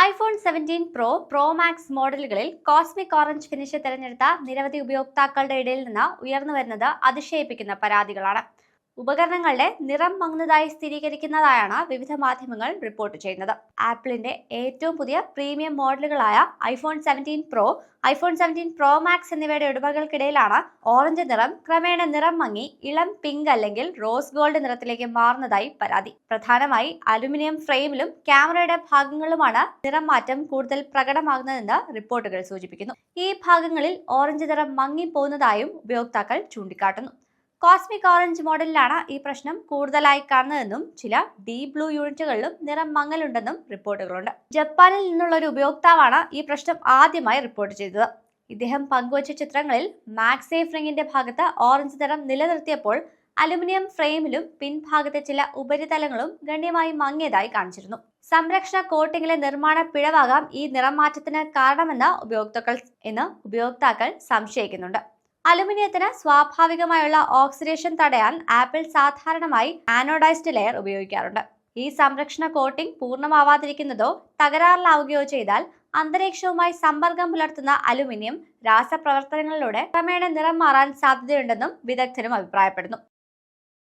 IPhone 17 pro, pro max മോഡലുകളിൽ cosmic orange finish തിരഞ്ഞെടുത്ത നിരവധി ഉപയോക്താക്കളുടെ ഇടയിൽ നിന്ന് ഉയർന്നുവരുന്നത് അതിശയിപ്പിക്കുന്ന പരാതികളാണ്. ഉപകരണങ്ങളുടെ നിറം മങ്ങുന്നതായി സ്ഥിരീകരിക്കുന്നതായാണ് വിവിധ മാധ്യമങ്ങൾ റിപ്പോർട്ട് ചെയ്യുന്നത്. ആപ്പിളിന്റെ ഏറ്റവും പുതിയ പ്രീമിയം മോഡലുകളായ iPhone 17 pro, iPhone 17 pro max എന്നിവയുടെ ഉടമകൾക്കിടയിലാണ് ഓറഞ്ച് നിറം ക്രമേണ നിറം മങ്ങി ഇളം പിങ്ക് അല്ലെങ്കിൽ റോസ് ഗോൾഡ് നിറത്തിലേക്ക് മാറുന്നതായി പരാതി. പ്രധാനമായി അലുമിനിയം ഫ്രെയിമിലും ക്യാമറയുടെ ഭാഗങ്ങളുമാണ് നിറം മാറ്റം കൂടുതൽ പ്രകടമാകുന്നതെന്ന് റിപ്പോർട്ടുകൾ സൂചിപ്പിക്കുന്നു. ഈ ഭാഗങ്ങളിൽ ഓറഞ്ച് നിറം മങ്ങിപ്പോകുന്നതായും ഉപയോക്താക്കൾ ചൂണ്ടിക്കാട്ടുന്നു. കോസ്മിക് ഓറഞ്ച് മോഡലിലാണ് ഈ പ്രശ്നം കൂടുതലായി കാണുന്നതെന്നും ചില ഡീപ് ബ്ലൂ യൂണിറ്റുകളിലും നിറം മങ്ങലുണ്ടെന്നും റിപ്പോർട്ടുകളുണ്ട്. ജപ്പാനിൽ നിന്നുള്ള ഒരു ഉപയോക്താവാണ് ഈ പ്രശ്നം ആദ്യമായി റിപ്പോർട്ട് ചെയ്തത്. ഇദ്ദേഹം പങ്കുവച്ച ചിത്രങ്ങളിൽ മാക്സേഫ് റിംഗിന്റെ ഭാഗത്ത് ഓറഞ്ച് നിറം നിലനിർത്തിയപ്പോൾ അലുമിനിയം ഫ്രെയിമിലും പിൻഭാഗത്തെ ചില ഉപരിതലങ്ങളും ഗണ്യമായി മങ്ങിയതായി കാണിച്ചിരുന്നു. സംരക്ഷണ കോട്ടിങ്ങിലെ നിർമ്മാണ പിഴവാകാം ഈ നിറം മാറ്റത്തിന് കാരണമെന്ന് ഉപയോക്താക്കൾ സംശയിക്കുന്നുണ്ട്. അലുമിനിയത്തിന് സ്വാഭാവികമായുള്ള ഓക്സിഡേഷൻ തടയാൻ ആപ്പിൾ സാധാരണയായി ആനോഡൈസ്ഡ് ലെയർ ഉപയോഗിക്കാറുണ്ട്. ഈ സംരക്ഷണ കോട്ടിംഗ് പൂർണ്ണമാവാതിരിക്കുന്നതോ തകരാറിലാവുകയോ ചെയ്താൽ അന്തരീക്ഷവുമായി സമ്പർക്കം പുലർത്തുന്ന അലുമിനിയം രാസപ്രവർത്തനങ്ങളിലൂടെ ക്രമേണ നിറം മാറാൻ സാധ്യതയുണ്ടെന്നും വിദഗ്ധരും അഭിപ്രായപ്പെടുന്നു.